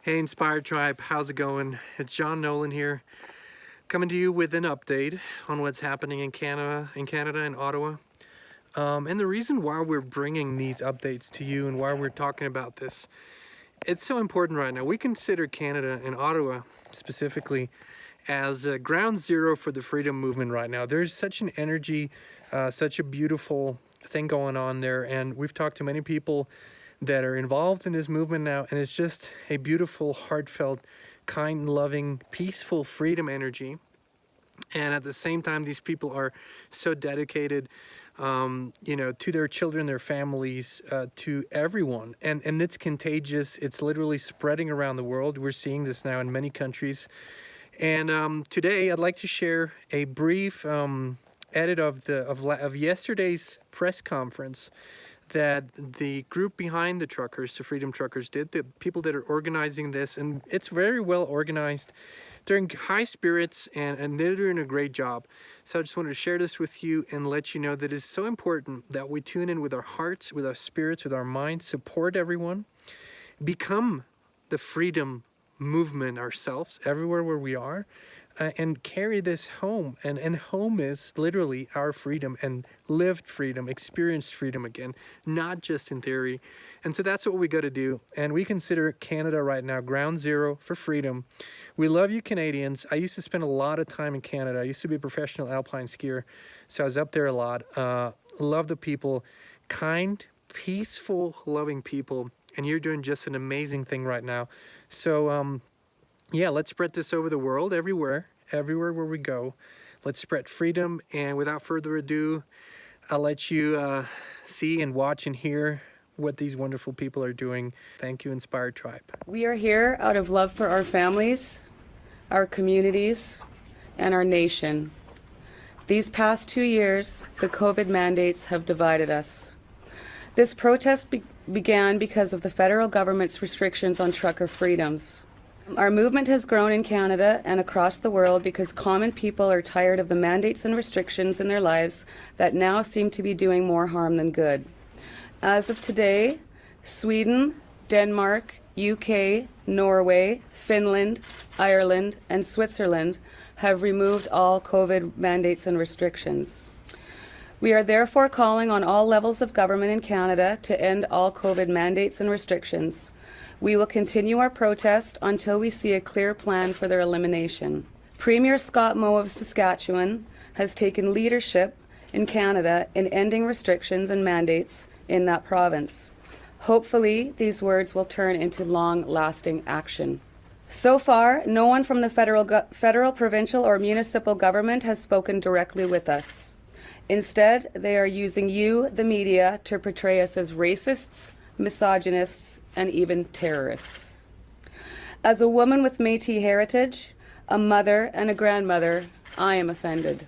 Hey Inspired Tribe, how's it going? It's Jean Nolan here, coming to you with an update on what's happening in Canada, in Ottawa. And the reason why we're bringing these updates to you and why we're talking about this, it's so important right now. We consider Canada and Ottawa specifically as ground zero for the freedom movement right now. There's such an energy, such a beautiful thing going on there, and we've talked to many people that are involved in this movement now, and it's just a beautiful, heartfelt, kind, loving, peaceful freedom energy. And at the same time, these people are so dedicated, to their children, their families, to everyone. And it's contagious. It's literally spreading around the world. We're seeing this now in many countries. And today, I'd like to share a brief edit of yesterday's press conference that the group behind the truckers, the Freedom Truckers, did, the people that are organizing this, and it's very well organized. They're in high spirits and they're doing a great job. So I just wanted to share this with you and let you know that it's so important that we tune in with our hearts, with our spirits, with our minds, support everyone, become the freedom movement ourselves everywhere where we are, and carry this home. And home is literally our freedom and lived freedom, experienced freedom again, not just in theory. And so that's what we got to do. And we consider Canada right now ground zero for freedom. We love you Canadians. I used to spend a lot of time in Canada. I used to be a professional alpine skier, so I was up there a lot. Love the people, kind, peaceful, loving people. And you're doing just an amazing thing right now. So yeah, let's spread this over the world, everywhere where we go. Let's spread freedom. And without further ado, I'll let you see and watch and hear what these wonderful people are doing. Thank you, Inspired Tribe. We are here out of love for our families, our communities, and our nation. These past 2 years, the COVID mandates have divided us. This protest began because of the federal government's restrictions on trucker freedoms. Our movement has grown in Canada and across the world because common people are tired of the mandates and restrictions in their lives that now seem to be doing more harm than good. As of today, Sweden, Denmark, UK, Norway, Finland, Ireland, and Switzerland have removed all COVID mandates and restrictions. We are therefore calling on all levels of government in Canada to end all COVID mandates and restrictions. We will continue our protest until we see a clear plan for their elimination. Premier Scott Moe of Saskatchewan has taken leadership in Canada in ending restrictions and mandates in that province. Hopefully, these words will turn into long-lasting action. So far, no one from the federal, provincial, or municipal government has spoken directly with us. Instead, they are using you, the media, to portray us as racists, misogynists, and even terrorists. As a woman with Métis heritage, a mother and a grandmother, I am offended.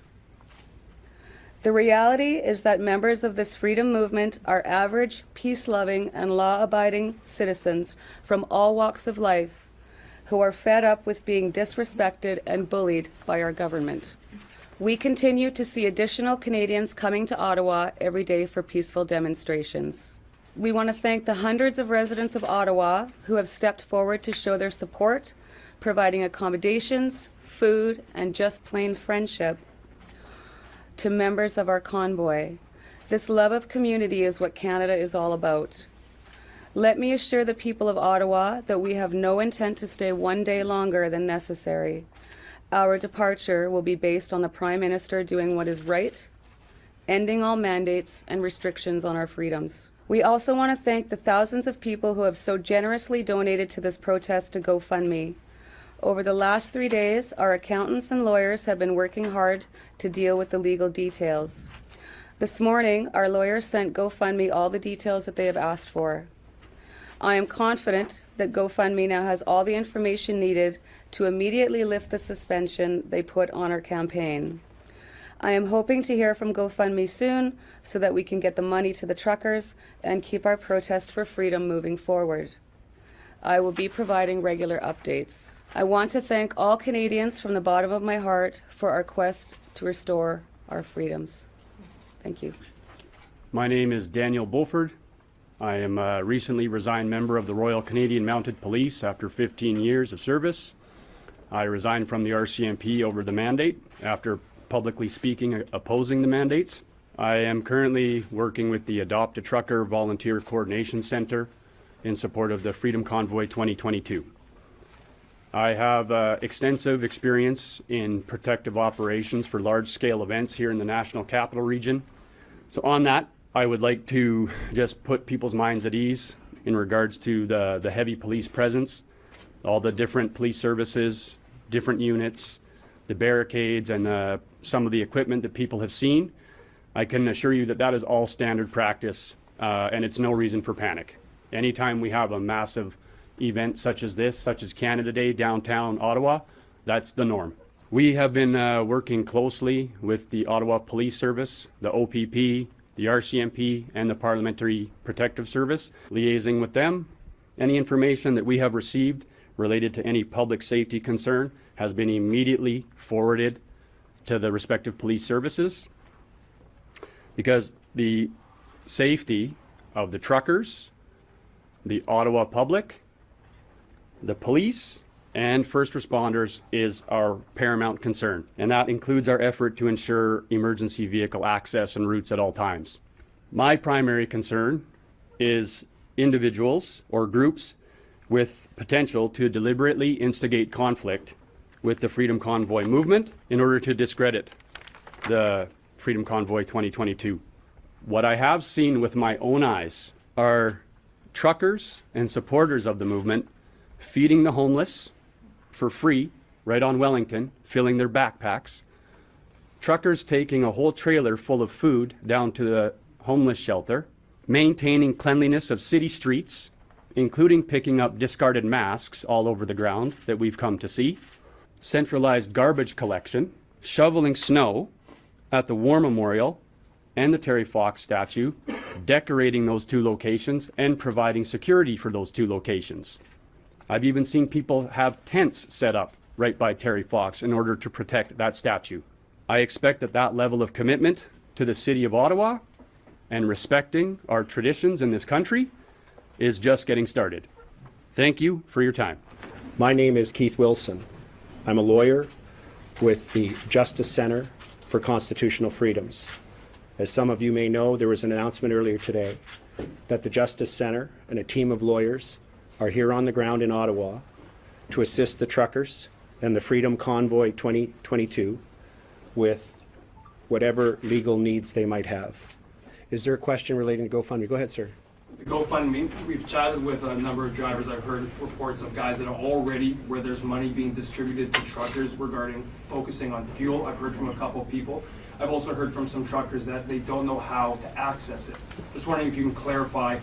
The reality is that members of this freedom movement are average, peace-loving, and law-abiding citizens from all walks of life who are fed up with being disrespected and bullied by our government. We continue to see additional Canadians coming to Ottawa every day for peaceful demonstrations. We want to thank the hundreds of residents of Ottawa who have stepped forward to show their support, providing accommodations, food, and just plain friendship to members of our convoy. This love of community is what Canada is all about. Let me assure the people of Ottawa that we have no intent to stay one day longer than necessary. Our departure will be based on the Prime Minister doing what is right, ending all mandates and restrictions on our freedoms. We also want to thank the thousands of people who have so generously donated to this protest to GoFundMe. Over the last 3 days, our accountants and lawyers have been working hard to deal with the legal details. This morning, our lawyers sent GoFundMe all the details that they have asked for. I am confident that GoFundMe now has all the information needed to immediately lift the suspension they put on our campaign. I am hoping to hear from GoFundMe soon so that we can get the money to the truckers and keep our protest for freedom moving forward. I will be providing regular updates. I want to thank all Canadians from the bottom of my heart for our quest to restore our freedoms. Thank you. My name is Daniel Bulford. I am a recently resigned member of the Royal Canadian Mounted Police after 15 years of service. I resigned from the RCMP over the mandate after publicly speaking opposing the mandates. I am currently working with the Adopt a Trucker Volunteer Coordination Center in support of the Freedom Convoy 2022. I have extensive experience in protective operations for large-scale events here in the National Capital Region. So on that, I would like to just put people's minds at ease in regards to the heavy police presence, all the different police services, different units, the barricades, and some of the equipment that people have seen. I can assure you that that is all standard practice, and it's no reason for panic. Anytime we have a massive event such as this, such as Canada Day downtown Ottawa, that's the norm. We have been working closely with the Ottawa Police Service, the OPP, the RCMP, and the Parliamentary Protective Service, liaising with them. Any information that we have received related to any public safety concern has been immediately forwarded to the respective police services, because the safety of the truckers, the Ottawa public, the police, and first responders is our paramount concern. And that includes our effort to ensure emergency vehicle access and routes at all times. My primary concern is individuals or groups with potential to deliberately instigate conflict with the Freedom Convoy movement in order to discredit the Freedom Convoy 2022. What I have seen with my own eyes are truckers and supporters of the movement feeding the homeless for free right on Wellington, filling their backpacks. Truckers taking a whole trailer full of food down to the homeless shelter, maintaining cleanliness of city streets, including picking up discarded masks all over the ground that we've come to see, centralized garbage collection, shoveling snow at the War Memorial and the Terry Fox statue, decorating those two locations and providing security for those two locations. I've even seen people have tents set up right by Terry Fox in order to protect that statue. I expect that that level of commitment to the City of Ottawa and respecting our traditions in this country is just getting started. Thank you for your time. My name is Keith Wilson. I'm a lawyer with the Justice Center for Constitutional Freedoms. As some of you may know, there was an announcement earlier today that the Justice Center and a team of lawyers are here on the ground in Ottawa to assist the truckers and the Freedom Convoy 2022 with whatever legal needs they might have. Is there a question relating to GoFundMe? Go ahead, sir. The GoFundMe, we've chatted with a number of drivers. I've heard reports of guys that are already where there's money being distributed to truckers regarding focusing on fuel. I've heard from a couple of people. I've also heard from some truckers that they don't know how to access it. Just wondering if you can clarify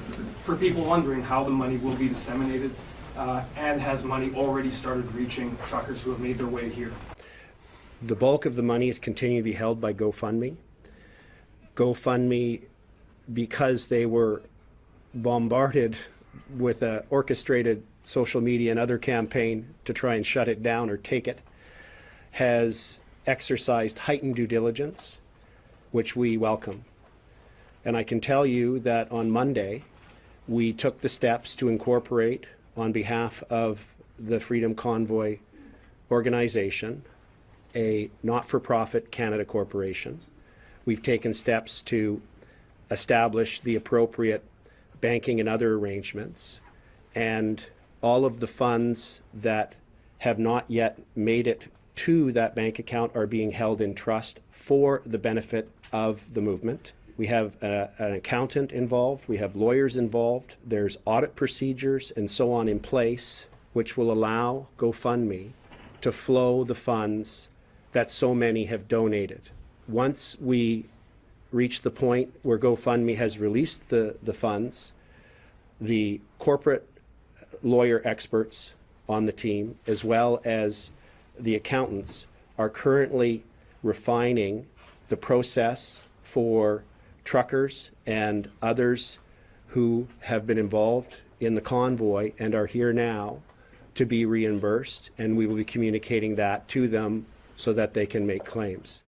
for people wondering how the money will be disseminated, and has money already started reaching truckers who have made their way here? The bulk of the money is continuing to be held by GoFundMe. GoFundMe, because they were bombarded with an orchestrated social media and other campaign to try and shut it down or take it, has exercised heightened due diligence, which we welcome. And I can tell you that on Monday, we took the steps to incorporate, on behalf of the Freedom Convoy organization, a not-for-profit Canada corporation. We've taken steps to establish the appropriate banking and other arrangements, and all of the funds that have not yet made it to that bank account are being held in trust for the benefit of the movement. We have an accountant involved, we have lawyers involved, there's audit procedures and so on in place, which will allow GoFundMe to flow the funds that so many have donated. Once we reach the point where GoFundMe has released the funds, the corporate lawyer experts on the team, as well as the accountants, are currently refining the process for truckers and others who have been involved in the convoy and are here now to be reimbursed, and we will be communicating that to them so that they can make claims.